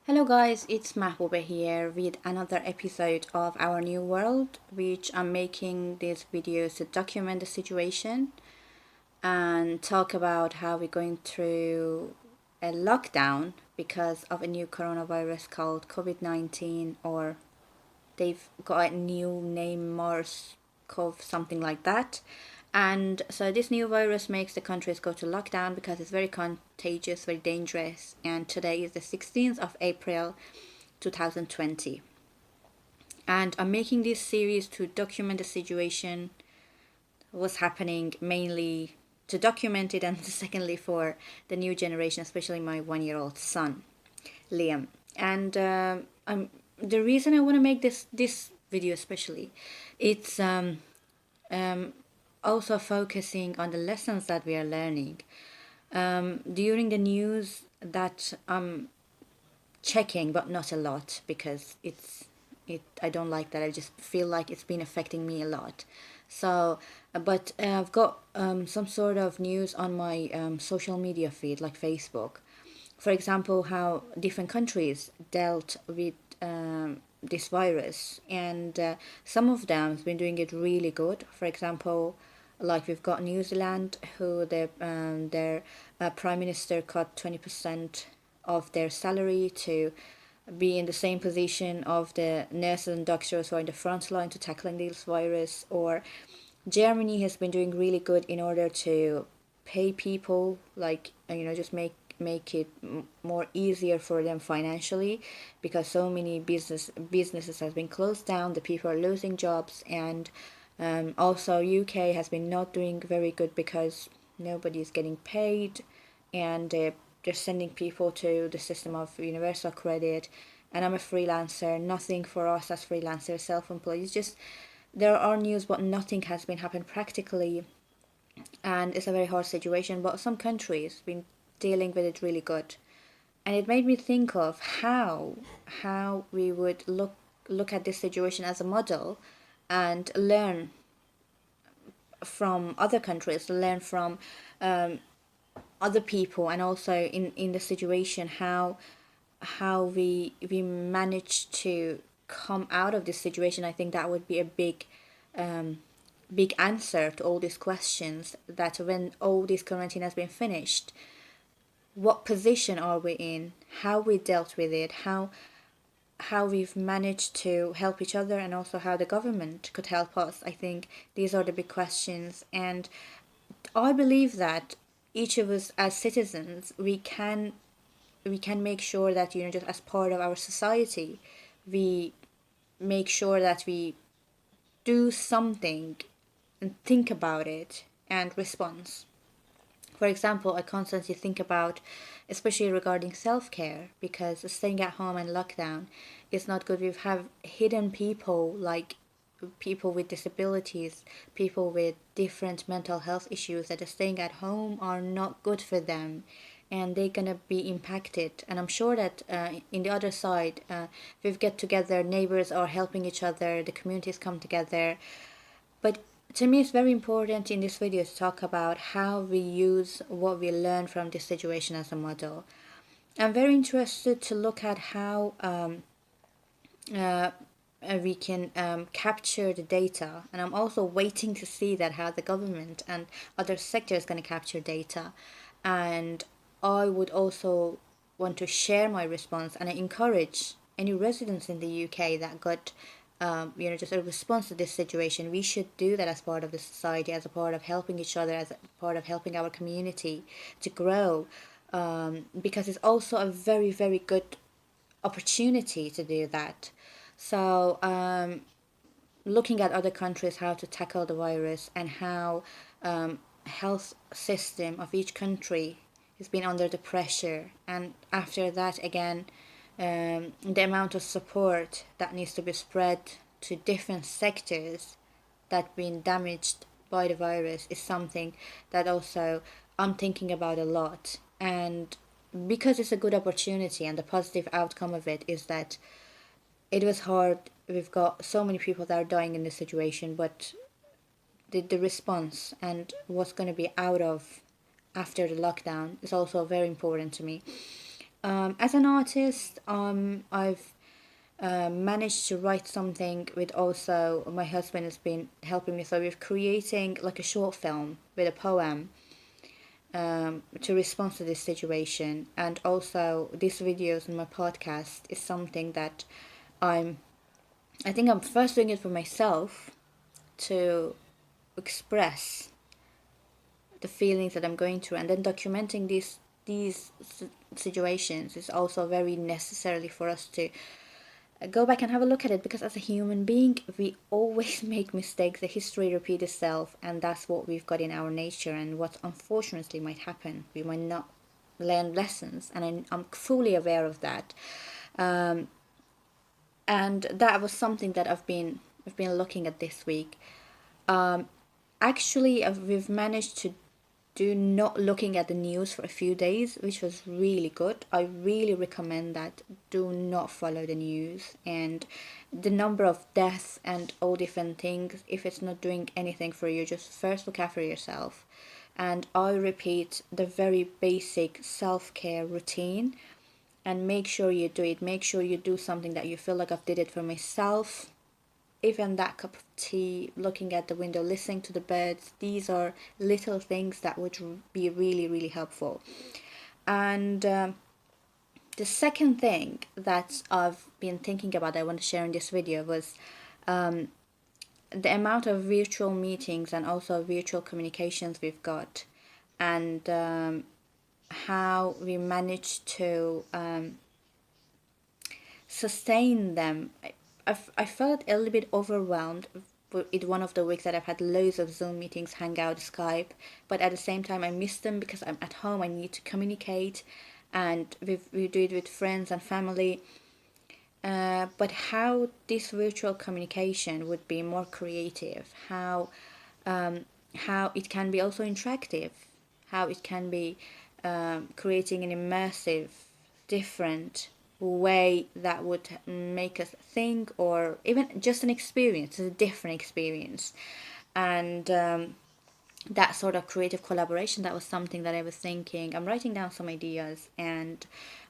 Hello guys, it's Mahbouba here with another episode of Our New World, which I'm making these videos to document the situation and talk about how we're going through a lockdown because of a new coronavirus called COVID-19, or they've got a new name, MERS-CoV, something like that. And so this new virus makes the countries go to lockdown because it's very contagious, very dangerous. And today is the 16th of April 2020. And I'm making this series to document the situation, what's happening, mainly to document it, and secondly for the new generation, especially my 1 year old son, Liam. And the reason I want to make this video especially, it's um, also focusing on the lessons that we are learning. During the news that I'm checking, but not a lot because I don't like that. I just feel like it's been affecting me a lot. So, but I've got some sort of news on my social media feed, like Facebook. For example, how different countries dealt with this virus, and some of them have been doing it really good. For example, like we've got New Zealand, who their prime minister cut 20% of their salary to be in the same position of the nurses and doctors who are in the front line to tackling this virus. Or Germany has been doing really good in order to pay people, like just make it more easier for them financially, because so many businesses has been closed down, the people are losing jobs. And also UK has been not doing very good because nobody is getting paid, and they're sending people to the system of universal credit. And I'm a freelancer, nothing for us as freelancers, self-employed. It's just there are news, but nothing has been happened practically, and it's a very hard situation. But some countries been dealing with it really good, and it made me think of how we would look at this situation as a model and learn from other countries, learn from other people, and also in the situation how we managed to come out of this situation. I think that would be a big answer to all these questions, that when all this quarantine has been finished, what position are we in, how we dealt with it, how we've managed to help each other, and also how the government could help us. I think these are the big questions, and I believe that each of us as citizens, we can make sure that just as part of our society, we make sure that we do something and think about it and respond. For example, I constantly think about, especially regarding self-care, because staying at home and lockdown is not good. We have hidden people, like people with disabilities, people with different mental health issues, that are staying at home are not good for them, and they're gonna be impacted. And I'm sure that in the other side, we've get together, neighbors are helping each other, the communities come together. But to me, it's very important in this video to talk about how we use what we learn from this situation as a model. I'm very interested to look at how uh, we can capture the data, and I'm also waiting to see that how the government and other sectors going to capture data. And I would also want to share my response, and I encourage any residents in the UK that got just a response to this situation. We should do that as part of the society, as a part of helping each other, as a part of helping our community to grow, because it's also a very, very good opportunity to do that. So, looking at other countries, how to tackle the virus, and how health system of each country has been under the pressure, and after that again, the amount of support that needs to be spread to different sectors that been damaged by the virus is something that also I'm thinking about a lot. And because it's a good opportunity, and the positive outcome of it is that it was hard. We've got so many people that are dying in this situation, but the response and what's going to be out of after the lockdown is also very important to me. As an artist, I've managed to write something with also my husband has been helping me. So we're creating like a short film with a poem to respond to this situation, and also these videos and my podcast is something that I think I'm first doing it for myself to express the feelings that I'm going through, and then documenting these situations is also very necessarily for us to go back and have a look at it, because as a human being we always make mistakes. The history repeats itself, and that's what we've got in our nature, and what unfortunately might happen, we might not learn lessons, and I'm fully aware of that. And that was something that I've been looking at this week. Actually, we've managed to do not looking at the news for a few days, which was really good. I really recommend that. Do not follow the news and the number of deaths and all different things. If it's not doing anything for you, just first look after yourself. And I repeat the very basic self-care routine, and make sure you do it. Make sure you do something that you feel like I've did it for myself. Even that cup of tea, looking at the window, listening to the birds, these are little things that would be really, really helpful. And the second thing that I've been thinking about, I want to share in this video, was the amount of virtual meetings and also virtual communications we've got, and how we manage to sustain them. I felt a little bit overwhelmed with one of the weeks that I've had loads of Zoom meetings, Hangout, Skype, but at the same time I miss them because I'm at home. I need to communicate, and we do it with friends and family. But how this virtual communication would be more creative, how it can be also interactive, how it can be creating an immersive, different way that would make us think, or even just an experience, a different experience. And that sort of creative collaboration, that was something that I was thinking. I'm writing down some ideas, and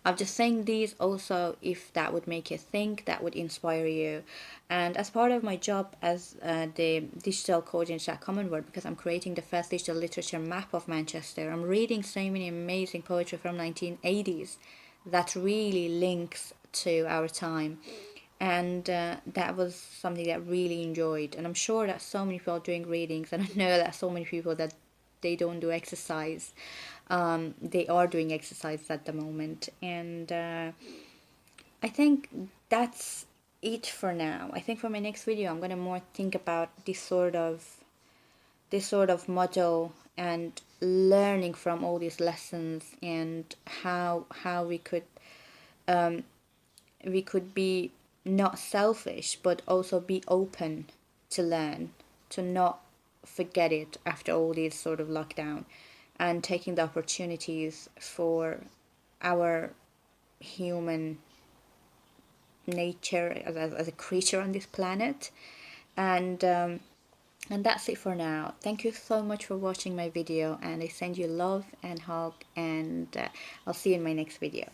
I'm just saying these also, if that would make you think, that would inspire you. And as part of my job as the digital coordinator at Common Word, because I'm creating the first digital literature map of Manchester, I'm reading so many amazing poetry from 1980s that really links to our time. And that was something that I really enjoyed, and I'm sure that so many people are doing readings, and I know that so many people that they don't do exercise, they are doing exercise at the moment. And I think that's it for now. I think for my next video I'm gonna more think about this sort of model, and learning from all these lessons, and how we could be not selfish, but also be open to learn, to not forget it after all these sort of lockdown, and taking the opportunities for our human nature as a creature on this planet. And and that's it for now. Thank you so much for watching my video, and I send you love and hug, and I'll see you in my next video.